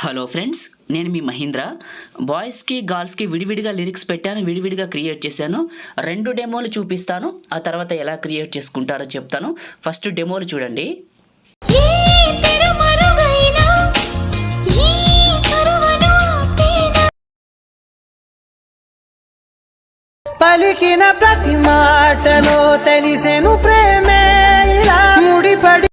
Hello friends, నేను మీ మహేంద్ర. బాయ్స్కి గర్ల్స్కి విడివిడిగా లిరిక్స్ పెట్టాను, విడివిడిగా క్రియేట్ చేశాను. 2 డెమోలు చూపిస్తాను, ఆ తర్వాత ఎలా క్రియేట్ చేసుకుంటారో చెప్తాను. ఫస్ట్ డెమోలు చూడండి. పలికిన ప్రతి మాటలో తెలిసెను ప్రేమే ఇలా ముడిపడి.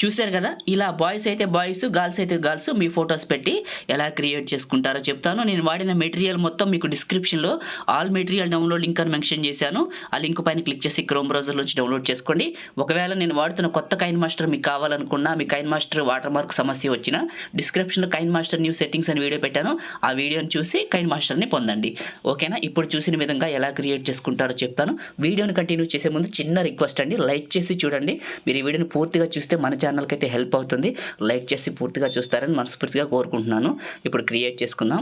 చూశారు కదా, ఇలా బాయ్స్ అయితే బాయ్స్, గర్ల్స్ అయితే గర్ల్స్ మీ ఫొటోస్ పెట్టి ఎలా క్రియేట్ చేసుకుంటారో చెప్తాను. నేను వాడిన మెటీరియల్ మొత్తం మీకు డిస్క్రిప్షన్లో ఆల్ మెటీరియల్ డౌన్లోడ్ లింక్ అని మెన్షన్ చేశాను. ఆ లింక్ పైన క్లిక్ చేసి క్రోమ్ బ్రౌజర్ నుంచి డౌన్లోడ్ చేసుకోండి. ఒకవేళ నేను వాడుతున్న కొత్త కైన్మాస్టర్ మీకు కావాలనుకున్నా, మీ కైన్మాస్టర్ వాటర్ మార్క్ సమస్య వచ్చిన డిస్క్రిప్షన్లో కైన్మాస్టర్ న్యూ సెట్టింగ్స్ అని వీడియో పెట్టాను. ఆ వీడియోని చూసి కైన్మాస్టర్ని పొందండి. ఓకేనా? ఇప్పుడు చూసిన విధంగా ఎలా క్రియేట్ చేసుకుంటారో చెప్తాను. వీడియోని కంటిన్యూ చేసే ముందు చిన్న రిక్వెస్ట్ అండి, లైక్ చేసి చూడండి. మీరు ఈ వీడియోని పూర్తిగా చూస్తే మన ఛానల్కి అయితే హెల్ప్ అవుతుంది. లైక్ చేసి పూర్తిగా చూస్తారని మనస్ఫూర్తిగా కోరుకుంటున్నాను. ఇప్పుడు క్రియేట్ చేసుకుందాం.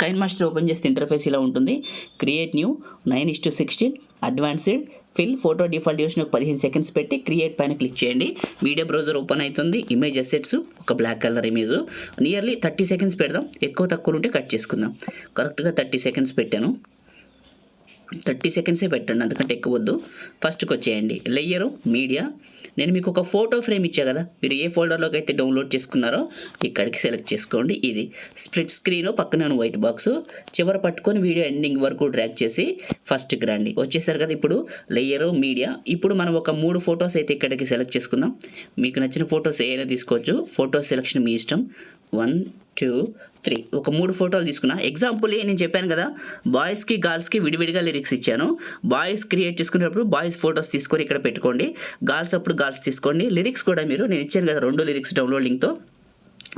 కైన్మాస్టర్ ఓపెన్ చేస్తే ఇంటర్ఫేస్ ఇలా ఉంటుంది. Create new 9:16 advanced fill photo default duration 15 seconds పెట్టి క్రియేట్ పైన క్లిక్ చేయండి. మీడియా బ్రౌజర్ ఓపెన్ అవుతుంది. ఇమేజ్ అసెట్స్ ఒక black colour image, nearly 30 seconds పెడదాం. ఎక్కువ తక్కువ ఉంటే కట్ చేసుకుందాం. కరెక్ట్గా 30 సెకండ్స్ పెట్టాను. 30 సెకండ్సే పెట్టండి, అందుకంటే ఎక్కువ వద్దు. ఫస్ట్కి వచ్చేయండి. Layer media. నేను మీకు ఒక ఫోటో ఫ్రేమ్ ఇచ్చా కదా, మీరు ఏ ఫోల్డర్లోకి అయితే డౌన్లోడ్ చేసుకున్నారో ఇక్కడికి సెలెక్ట్ చేసుకోండి. ఇది స్ప్లిట్ స్క్రీన్, పక్కన వైట్ బాక్స్, చివర పట్టుకొని వీడియో ఎండింగ్ వరకు డ్రాగ్ చేసి ఫస్ట్కి రండి. వచ్చేసారు కదా. ఇప్పుడు లేయరు మీడియా. ఇప్పుడు మనం ఒక 3 ఫొటోస్ అయితే ఇక్కడికి సెలెక్ట్ చేసుకుందాం. మీకు నచ్చిన ఫొటోస్ ఏదైనా తీసుకోవచ్చు. ఫోటో సెలెక్షన్ మీ ఇష్టం. 1 2 3 ఒక 3 ఫోటోలు తీసుకున్నా. ఎగ్జాంపుల్ నేను చెప్పాను కదా, బాయ్స్కి గర్ల్స్కి విడివిడిగా లిరిక్స్ ఇచ్చాను. బాయ్స్ క్రియేట్ చేసుకునేటప్పుడు బాయ్స్ ఫొటోస్ తీసుకొని ఇక్కడ పెట్టుకోండి, గర్ల్స్ అప్పుడు గర్ల్స్ తీసుకోండి. లిరిక్స్ కూడా మీరు నేను ఇచ్చాను కదా 2 లిరిక్స్ డౌన్లోడ్ లింక్తో,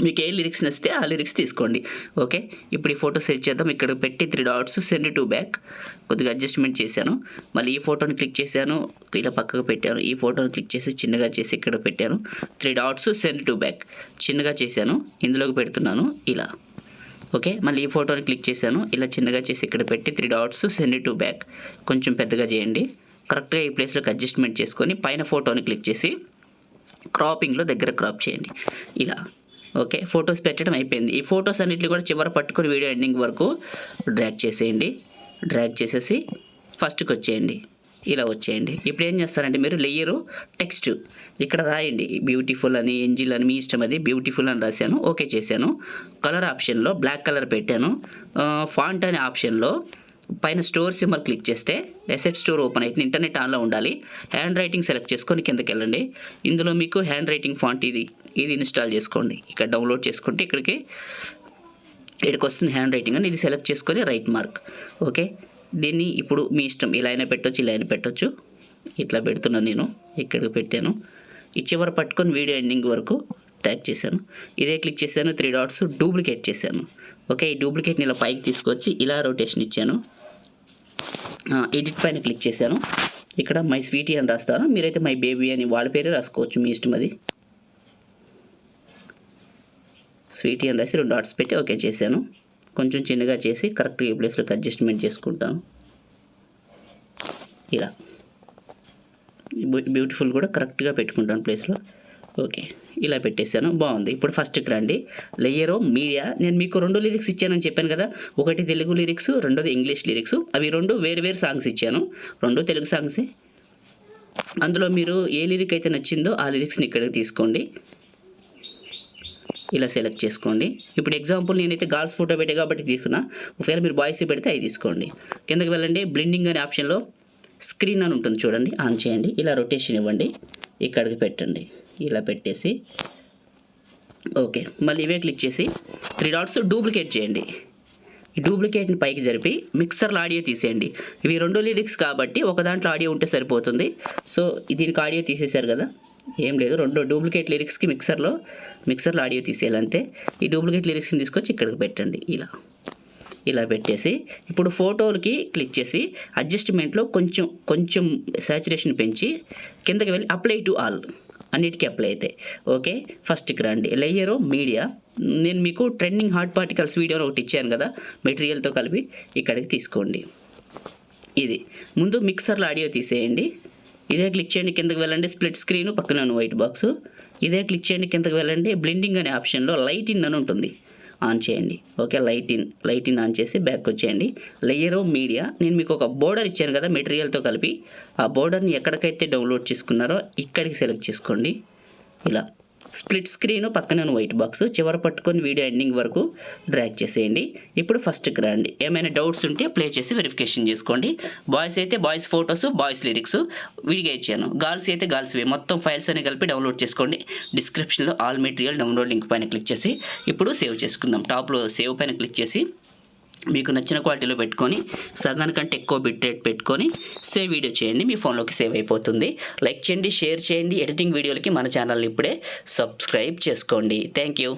మీకు ఏ లిరిక్స్ నచ్చితే ఆ లిరిక్స్ తీసుకోండి. ఓకే, ఇప్పుడు ఈ ఫోటో సెట్ చేద్దాం. ఇక్కడ పెట్టి 3 డాట్స్, సెండ్ టు బ్యాక్ కొద్దిగా అడ్జస్ట్మెంట్ చేశాను. మళ్ళీ ఈ ఫోటోని క్లిక్ చేశాను, ఇలా పక్కకు పెట్టాను. ఈ ఫోటోని క్లిక్ చేసి చిన్నగా చేసి ఇక్కడ పెట్టాను. 3 డాట్స్, సెండ్ టు బ్యాక్ చిన్నగా చేశాను, ఇందులోకి పెడుతున్నాను ఇలా. ఓకే, మళ్ళీ ఈ ఫోటోని క్లిక్ చేశాను, ఇలా చిన్నగా చేసి ఇక్కడ పెట్టి 3 డాట్స్, సెండ్ టు బ్యాక్ కొంచెం పెద్దగా చేయండి. కరెక్ట్గా ఈ ప్లేస్లోకి అడ్జస్ట్మెంట్ చేసుకొని పైన ఫోటోని క్లిక్ చేసి క్రాపింగ్లో దగ్గర క్రాప్ చేయండి ఇలా. ఓకే, ఫొటోస్ పెట్టడం అయిపోయింది. ఈ ఫొటోస్ అన్నింటినీ కూడా చివర పట్టుకొని వీడియో ఎండింగ్ వరకు డ్రాగ్ చేసేయండి. డ్రాగ్ చేసేసి ఫస్ట్కి వచ్చేయండి, ఇలా వచ్చేయండి. ఇప్పుడు ఏం చేస్తారంటే మీరు లేయరు టెక్స్ట్ ఇక్కడ రాయండి. బ్యూటిఫుల్ అని, ఏంజిల్ అని మీ ఇష్టం, అది బ్యూటిఫుల్ అని రాశాను. ఓకే చేశాను. కలర్ ఆప్షన్లో బ్లాక్ కలర్ పెట్టాను. ఫాంట్ అనే ఆప్షన్లో పైన స్టోర్ సింబల్ క్లిక్ చేస్తే ఎసెట్ స్టోర్ ఓపెన్ అవుతుంది. ఇంటర్నెట్ ఆన్లో ఉండాలి. హ్యాండ్ రైటింగ్ సెలెక్ట్ చేసుకొని కిందకి వెళ్ళండి. ఇందులో మీకు హ్యాండ్ రైటింగ్ ఫాంట్ ఇది ఇన్స్టాల్ చేసుకోండి. ఇక్కడ డౌన్లోడ్ చేసుకుంటే ఇక్కడికి వస్తుంది హ్యాండ్ రైటింగ్ అని. ఇది సెలెక్ట్ చేసుకొని రైట్ మార్క్. ఓకే, దీన్ని ఇప్పుడు మీ ఇష్టం, ఇలా అయినా పెట్టవచ్చు, ఇలా అయినా పెట్టవచ్చు. ఇట్లా పెడుతున్నాను నేను, ఇక్కడికి పెట్టాను. ఈ చివర పట్టుకొని వీడియో ఎండింగ్ వరకు ట్యాగ్ చేశాను. ఇదే క్లిక్ చేశాను, 3 డాట్స్ డూప్లికేట్ చేశాను. ఓకే, ఈ డూప్లికేట్ని ఇలా పైకి తీసుకొచ్చి ఇలా రొటేషన్ ఇచ్చాను. ఎడిట్ పైన క్లిక్ చేశాను. ఇక్కడ మై స్వీటీ అని రాస్తాను, మీరైతే మై బేబీ అని వాళ్ళ పేరే రాసుకోవచ్చు, మీ ఇష్టం అది. స్వీటీ అని రాసి 2 డాట్స్ పెట్టి ఓకే చేశాను. కొంచెం చిన్నగా చేసి కరెక్ట్గా ఈ ప్లేస్లోకి అడ్జస్ట్మెంట్ చేసుకుంటాను ఇలా. బ్యూటిఫుల్ కూడా కరెక్ట్గా పెట్టుకుంటాను ప్లేస్లో. ఓకే, ఇలా పెట్టేశాను, బాగుంది. ఇప్పుడు ఫస్ట్కి రండి. లేయరో మీడియా. నేను మీకు 2 లిరిక్స్ ఇచ్చానని చెప్పాను కదా, ఒకటి తెలుగు లిరిక్స్, రెండోది ఇంగ్లీష్ లిరిక్స్. అవి 2 వేరు సాంగ్స్ ఇచ్చాను, 2 తెలుగు సాంగ్సే. అందులో మీరు ఏ లిరిక్ అయితే నచ్చిందో ఆ లిరిక్స్ని ఇక్కడికి తీసుకోండి, ఇలా సెలెక్ట్ చేసుకోండి. ఇప్పుడు ఎగ్జాంపుల్ నేనైతే గర్ల్స్ ఫోటో పెట్టే కాబట్టి తీసుకున్నా. ఒకవేళ మీరు బాయ్స్ పెడితే అవి తీసుకోండి. కిందకి వెళ్ళండి. బ్లెండింగ్ అనే ఆప్షన్లో స్క్రీన్ అని ఉంటుంది చూడండి, ఆన్ చేయండి. ఇలా రొటేషన్ ఇవ్వండి, ఇక్కడికి పెట్టండి, ఇలా పెట్టేసి ఓకే. మళ్ళీ ఇవే క్లిక్ చేసి 3 డాట్స్ డూప్లికేట్ చేయండి. ఈ డూప్లికేట్ని పైకి జరిపి మిక్సర్లో ఆడియో తీసేయండి. ఇవి 2 లిరిక్స్ కాబట్టి ఒక దాంట్లో ఆడియో ఉంటే సరిపోతుంది. సో దీనికి ఆడియో తీసేశారు కదా, ఏం లేదు. 2 డూప్లికేట్ లిరిక్స్కి మిక్సర్లో ఆడియో తీసేయాలి అంతే. ఈ డూప్లికేట్ లిరిక్స్ని తీసుకొచ్చి ఇక్కడికి పెట్టండి ఇలా పెట్టేసి ఇప్పుడు ఫోటోలకి క్లిక్ చేసి అడ్జస్ట్మెంట్లో కొంచెం సాచురేషన్ పెంచి కిందకి వెళ్ళి అప్లై టు ఆల్ అన్నిటికీ అప్లై అవుతాయి. ఓకే, ఫస్ట్కి రండి. Layer media. నేను మీకు ట్రెండింగ్ హాట్ పార్టికల్స్ వీడియోని ఒకటి ఇచ్చాను కదా మెటీరియల్తో కలిపి, ఇక్కడికి తీసుకోండి. ఇది ముందు మిక్సర్లో ఆడియో తీసేయండి. ఇదే క్లిక్ చేయండి, కిందకి వెళ్ళండి. స్ప్లిట్ స్క్రీన్, పక్కన వైట్ బాక్స్, ఇదే క్లిక్ చేయండి, కిందకి వెళ్ళండి, బ్లెండింగ్ అనే ఆప్షన్లో లైట్ ఇన్ అని ఉంటుంది, ఆన్ చేయండి. ఓకే, లైట్ ఇన్ ఆన్ చేసి బ్యాక్ వచ్చేయండి. లేయర్ మీడియా, నేను మీకు ఒక బోర్డర్ ఇచ్చాను కదా మెటీరియల్తో కలిపి, ఆ బోర్డర్ని ఎక్కడికైతే డౌన్లోడ్ చేసుకున్నారో ఇక్కడికి సెలెక్ట్ చేసుకోండి. ఇలా స్ప్లిట్ స్క్రీన్ పక్కన వైట్ బాక్స్ చివర పట్టుకొని వీడియో ఎండింగ్ వరకు డ్రాగ్ చేసేయండి. ఇప్పుడు ఫస్ట్కి రండి, ఏమైనా డౌట్స్ ఉంటే ప్లే చేసి వెరిఫికేషన్ చేసుకోండి. బాయ్స్ అయితే బాయ్స్ ఫొటోస్, బాయ్స్ లిరిక్స్ విడిగా ఇచ్చాను, గర్ల్స్ అయితే గర్ల్స్వి మొత్తం ఫైల్స్ అని కలిపి డౌన్లోడ్ చేసుకోండి. డిస్క్రిప్షన్లో ఆల్ మెటీరియల్ డౌన్లోడ్ లింక్ పైన క్లిక్ చేసి ఇప్పుడు సేవ్ చేసుకుందాం. టాప్లో సేవ్ పైన క్లిక్ చేసి మీకు నచ్చిన క్వాలిటీలో పెట్టుకొని సగానికంటే ఎక్కువ బిట్ రేట్ పెట్టుకొని సేవ్ వీడియో చేయండి, మీ ఫోన్లోకి సేవ్ అయిపోతుంది. లైక్ చేయండి, షేర్ చేయండి, ఎడిటింగ్ వీడియోలకి మన ఛానల్ని ఇప్పుడే సబ్స్క్రైబ్ చేసుకోండి. Thank you.